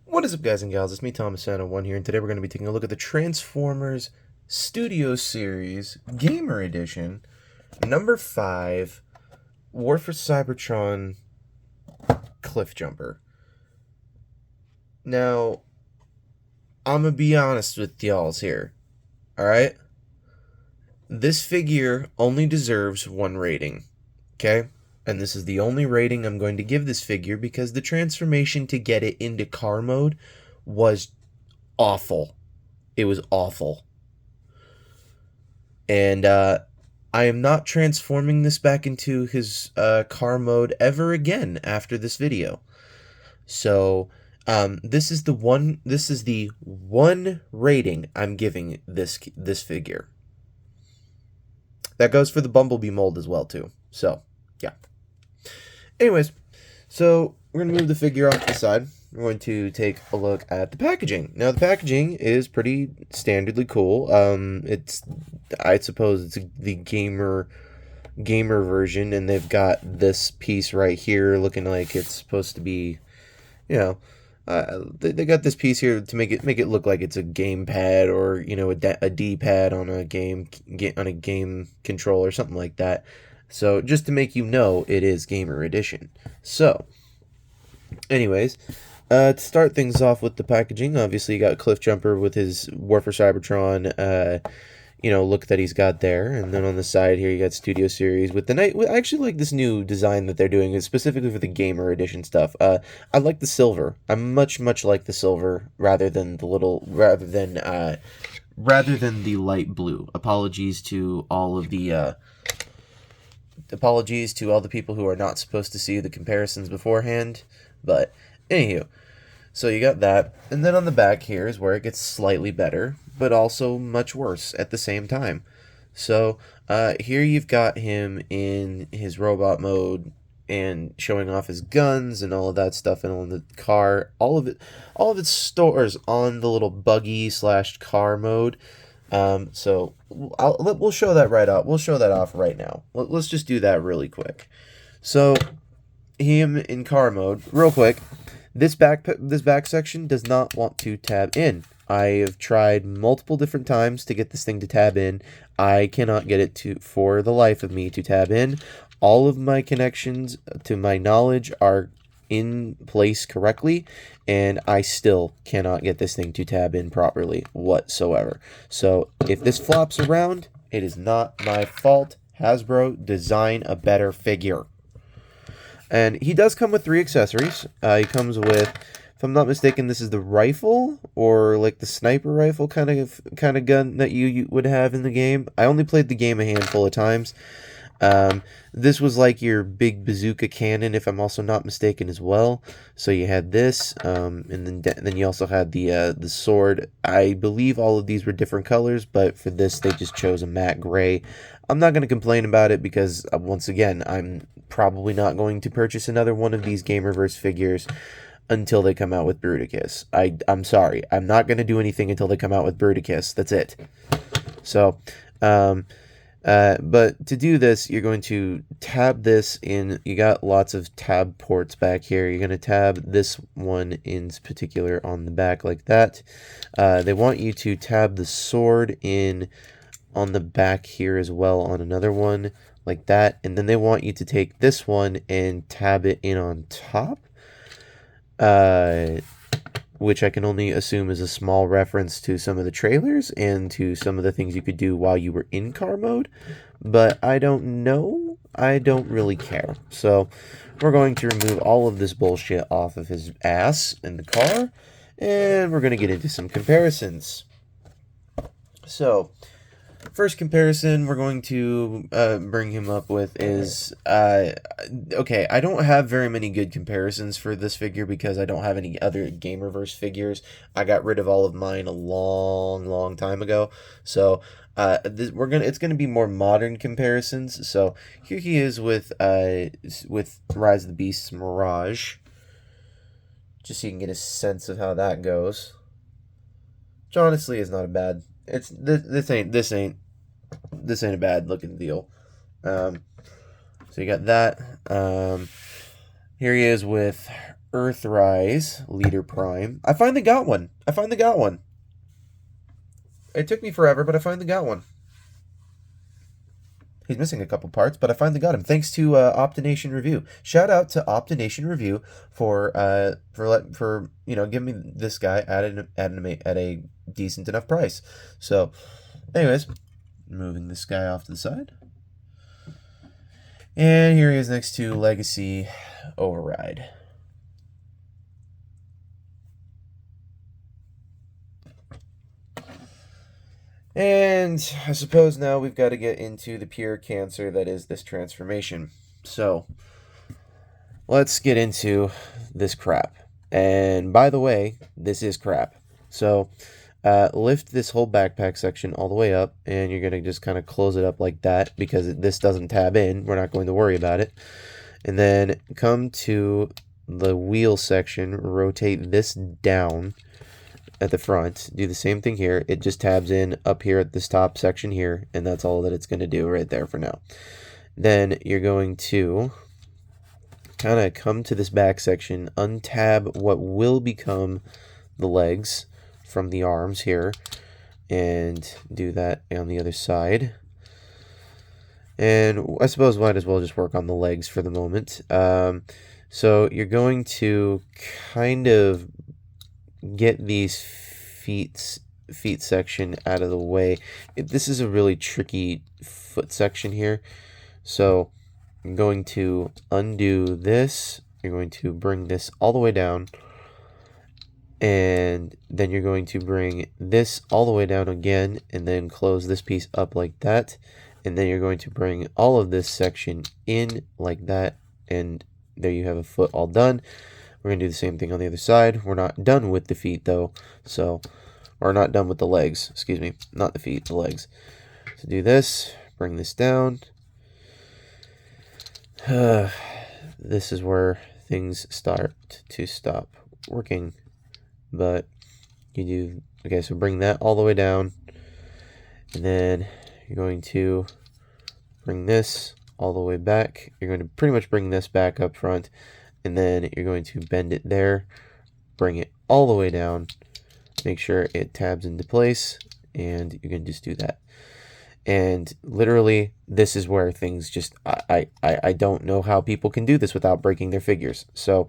What is up, guys and gals? It's me, Thomas1 here, and today we're going to be taking a look at the Transformers Studio Series Gamer Edition, number 5, War for Cybertron Cliffjumper. Now, I'm going to be honest with y'alls here, alright? This figure only deserves 1 rating, okay? And this is the only rating I'm going to give this figure because the transformation to get it into car mode was awful. It was awful. And I am not transforming this back into his car mode ever again after this video. So this is the one rating I'm giving this figure. That goes for the Bumblebee mold as well too. So yeah. Anyways, so we're gonna move the figure off to the side. We're going to take a look at the packaging. Now, the packaging is pretty standardly cool. I suppose it's the gamer version, and they've got this piece right here looking like it's supposed to be, you know, they got this piece here to make it look like it's a game pad or a D pad on a game control or something like that. So just to make you know, it is Gamer Edition. So, anyways. To start things off with the packaging, obviously you got Cliffjumper with his War for Cybertron, look that he's got there, and then on the side here you got Studio Series with the night. I actually like this new design that they're doing, specifically for the Gamer Edition stuff. I like the silver. I much like the silver rather than the light blue. Apologies to all the people who are not supposed to see the comparisons beforehand, but. Anywho, so you got that, and then on the back here is where it gets slightly better, but also much worse at the same time. So here you've got him in his robot mode and showing off his guns and all of that stuff, and on the car, all of it stores on the little buggy / car mode. So we'll show that right out. We'll show that off right now. Let's just do that really quick. So him in car mode, real quick. This back section does not want to tab in. I have tried multiple different times to get this thing to tab in. I cannot get it for the life of me, to tab in. All of my connections, to my knowledge, are in place correctly, and I still cannot get this thing to tab in properly whatsoever. So if this flops around, it is not my fault. Hasbro, design a better figure. And he does come with 3 accessories. He comes with, if I'm not mistaken, this is the rifle, or like the sniper rifle kind of gun that you would have in the game. I only played the game a handful of times. This was like your big bazooka cannon, if I'm also not mistaken, as well. So you had this, and then you also had the sword. I believe all of these were different colors, but for this they just chose a matte gray. I'm not going to complain about it because, once again, I'm probably not going to purchase another one of these Gamerverse figures until they come out with Bruticus. I'm sorry. I'm not going to do anything until they come out with Bruticus. That's it. So, but to do this, you're going to tab this in. You got lots of tab ports back here. You're going to tab this one in particular on the back like that. They want you to tab the sword in on the back here as well on another one like that, and then they want you to take this one and tab it in on top, which I can only assume is a small reference to some of the trailers and to some of the things you could do while you were in car mode, but I don't know. I don't really care. So we're going to remove all of this bullshit off of his ass in the car, and we're going to get into some comparisons. So first comparison we're going to bring him up with is, okay, I don't have very many good comparisons for this figure because I don't have any other Gamerverse figures. I got rid of all of mine a long time ago. So it's gonna be more modern comparisons. So here he is with Rise of the Beasts Mirage, just so you can get a sense of how that goes. Which honestly is not a bad. This ain't a bad looking deal. So you got that. Here he is with Earthrise Leader Prime. I finally got one. It took me forever, but I finally got one. He's missing a couple parts, but I finally got him thanks to Optination Review. Shout out to Optination Review for giving me this guy at a decent enough price. So, anyways, moving this guy off to the side, and here he is next to Legacy Override. And I suppose now we've got to get into the pure cancer that is this transformation. So, let's get into this crap. And by the way, this is crap. So, lift this whole backpack section all the way up, and you're going to just kind of close it up like that because this doesn't tab in. We're not going to worry about it. And then come to the wheel section, rotate this down at the front, do the same thing here. It just tabs in up here at this top section here, and that's all that it's going to do right there for now. Then you're going to kind of come to this back section, untab what will become the legs from the arms here, and do that on the other side. And I suppose might as well just work on the legs for the moment. So you're going to kind of get these feet section out of the way. This is a really tricky foot section here. So I'm going to undo this. You're going to bring this all the way down. And then you're going to bring this all the way down again, and then close this piece up like that. And then you're going to bring all of this section in like that. And there you have a foot all done. We're going to do the same thing on the other side. We're not done with the feet though. Or not done with the legs. Excuse me. Not the feet, the legs. So do this. Bring this down. This is where things start to stop working. But you do... Okay, so bring that all the way down. And then you're going to bring this all the way back. You're going to pretty much bring this back up front. And then you're going to bend it there, bring it all the way down, make sure it tabs into place, and you can just do that. And literally, this is where things just, I don't know how people can do this without breaking their figures. So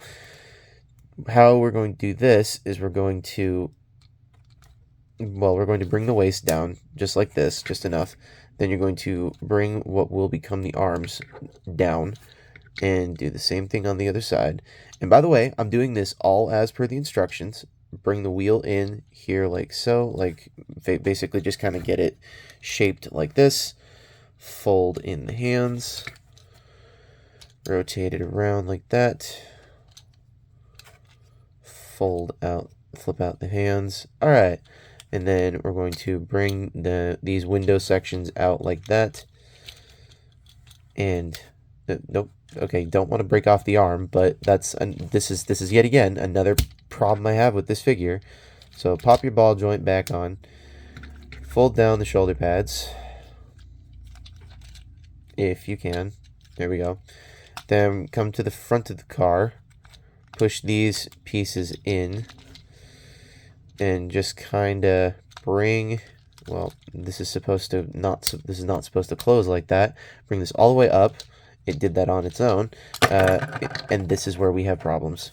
how we're going to do this is we're going to bring the waist down just like this, just enough. Then you're going to bring what will become the arms down, and do the same thing on the other side. And by the way, I'm doing this all as per the instructions. Bring the wheel in here like so, like basically just kind of get it shaped like this. Fold in the hands, rotate it around like that, fold out, flip out the hands. All right, and then we're going to bring these window sections out like that. And nope. Okay, don't want to break off the arm, but this is yet again another problem I have with this figure. So pop your ball joint back on, fold down the shoulder pads if you can. There we go. Then come to the front of the car, push these pieces in, and just kind of bring. Well, this is not supposed to close like that. Bring this all the way up. It did that on its own, and this is where we have problems.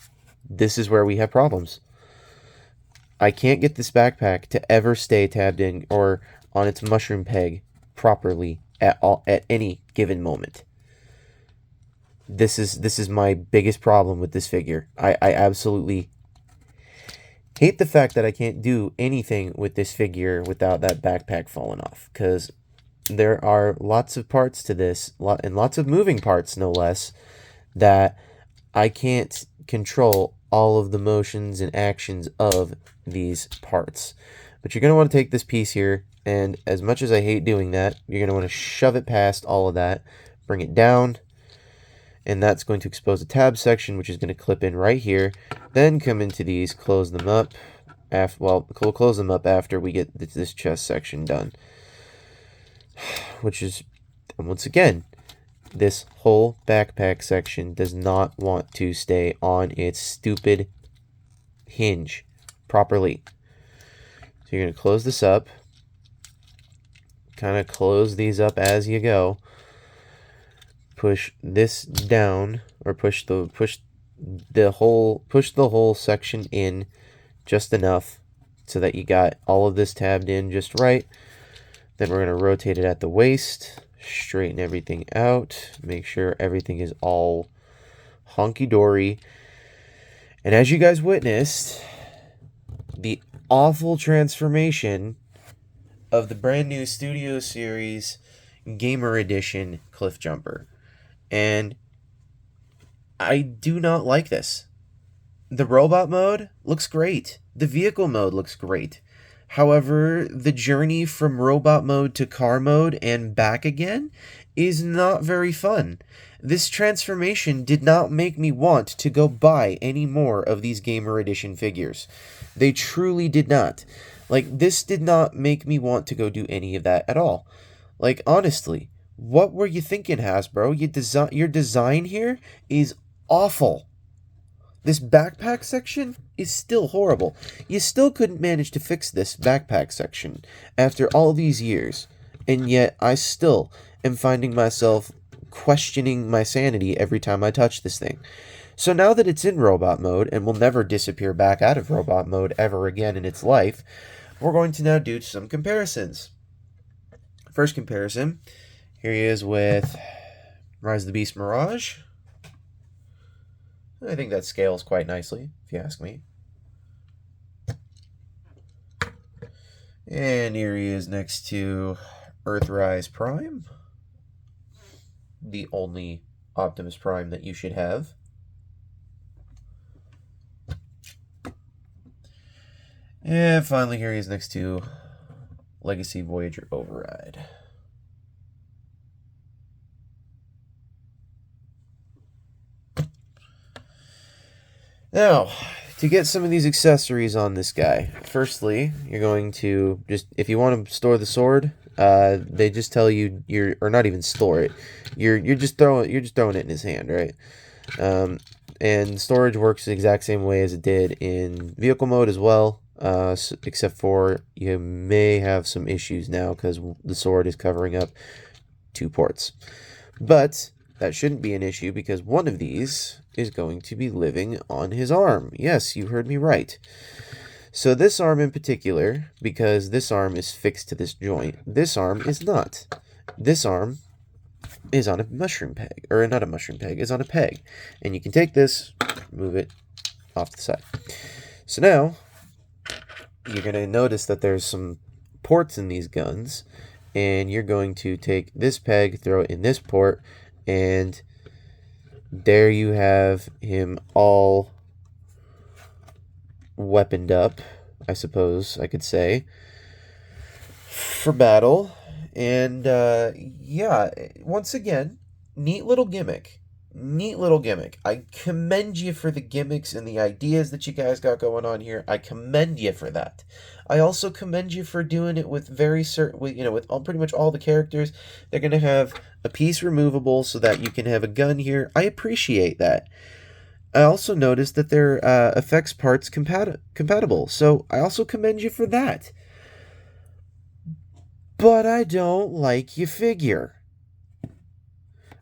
I can't get this backpack to ever stay tabbed in or on its mushroom peg properly at any given moment. This is my biggest problem with this figure. I absolutely hate the fact that I can't do anything with this figure without that backpack falling off, because there are lots of parts to this, and lots of moving parts, no less, that I can't control all of the motions and actions of these parts. But you're going to want to take this piece here, and as much as I hate doing that, you're going to want to shove it past all of that, bring it down, and that's going to expose a tab section, which is going to clip in right here. Then come into these, close them up. We'll close them up after we get this chest section done. Which is, once again, this whole backpack section does not want to stay on its stupid hinge properly. So you're going to close this up. Kind of close these up as you go. Push this down, or push the whole section in just enough so that you got all of this tabbed in just right. Then we're going to rotate it at the waist, straighten everything out, make sure everything is all honky-dory. And as you guys witnessed, the awful transformation of the brand new Studio Series Gamer Edition Cliffjumper. And I do not like this. The robot mode looks great. The vehicle mode looks great. However, the journey from robot mode to car mode and back again is not very fun. This transformation did not make me want to go buy any more of these Gamer Edition figures. They truly did not. Like, this did not make me want to go do any of that at all. Like, honestly, what were you thinking, Hasbro? Your design here is awful. This backpack section is still horrible. You still couldn't manage to fix this backpack section after all these years. And yet, I still am finding myself questioning my sanity every time I touch this thing. So now that it's in robot mode and will never disappear back out of robot mode ever again in its life, we're going to now do some comparisons. First comparison, here he is with Rise of the Beast Mirage. I think that scales quite nicely, if you ask me. And here he is next to Earthrise Prime, the only Optimus Prime that you should have. And finally, here he is next to Legacy Voyager Override. Now, to get some of these accessories on this guy, firstly, you're going to just, if you want to store the sword, they just tell you or not even store it. You're just throwing it in his hand, right? And storage works the exact same way as it did in vehicle mode as well. Except for you may have some issues now because the sword is covering up 2 ports. But that shouldn't be an issue because one of these is going to be living on his arm. Yes, you heard me right. So this arm in particular, because this arm is fixed to this joint, this arm is not. This arm is on a mushroom peg, or not a mushroom peg, is on a peg. And you can take this, move it off to the side. So now, you're going to notice that there's some ports in these guns, and you're going to take this peg, throw it in this port, and there you have him all weaponed up, I suppose I could say, for battle. And yeah, once again, neat little gimmick. Neat little gimmick. I commend you for the gimmicks and the ideas that you guys got going on here. I commend you for that. I also commend you for doing it with with pretty much all the characters. They're going to have a piece removable so that you can have a gun here. I appreciate that. I also noticed that they're effects parts compatible. So I also commend you for that. But I don't like your figure.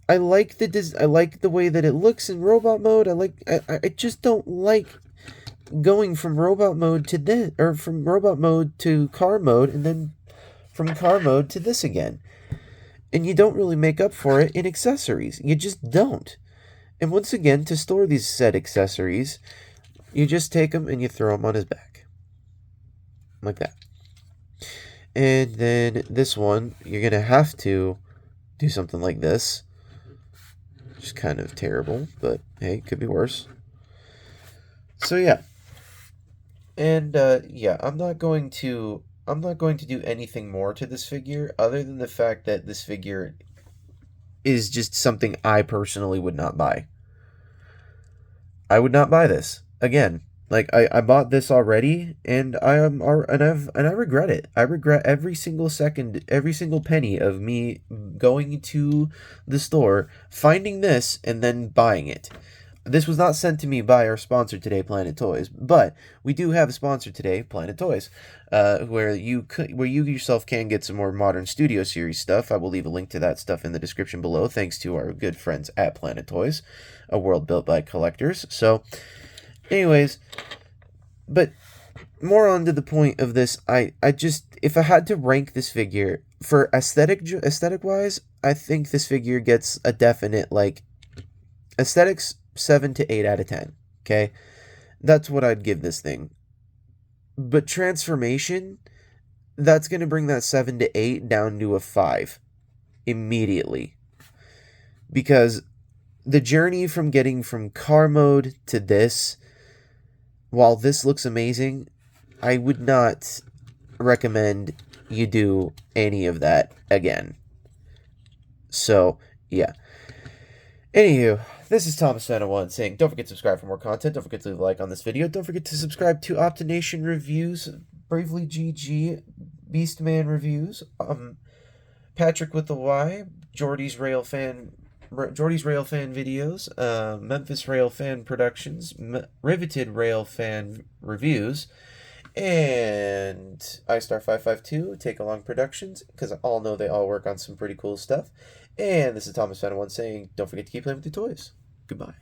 I like the way that it looks in robot mode. I just don't like going from robot mode to this, or from robot mode to car mode, and then from car mode to this again. And you don't really make up for it in accessories. You just don't. And once again, to store these said accessories, you just take them and you throw them on his back. Like that. And then this one, you're going to have to do something like this. Which is kind of terrible, but hey, it could be worse. So yeah. And yeah, I'm not going to do anything more to this figure other than the fact that this figure is just something I personally would not buy. I would not buy this. Again, Like I bought this already, and I regret it. I regret every single second, every single penny of me going to the store, finding this, and then buying it. This was not sent to me by our sponsor today, Planet Toys, but we do have a sponsor today, Planet Toys, where you yourself can get some more modern Studio Series stuff. I will leave a link to that stuff in the description below, thanks to our good friends at Planet Toys, a world built by collectors. So, anyways, but more on to the point of this, I just, if I had to rank this figure for aesthetic wise, I think this figure gets a definite, like, aesthetics 7 to 8 out of 10. Okay, that's what I'd give this thing. But transformation, that's gonna bring that 7 to 8 down to a 5 immediately, because the journey from getting from car mode to this, while this looks amazing, I would not recommend you do any of that again. So, yeah. Anywho, this is Thomas Fan 1 saying, don't forget to subscribe for more content. Don't forget to leave a like on this video. Don't forget to subscribe to Optination Reviews, Bravely GG, Beastman Reviews, Patrick with the Y, Jordy's Railfan videos, Memphis Railfan Productions, Riveted Railfan Reviews, and iStar552, Take Along Productions, because I all know they all work on some pretty cool stuff. And this is Thomas Fan 1 saying, don't forget to keep playing with your toys. Goodbye.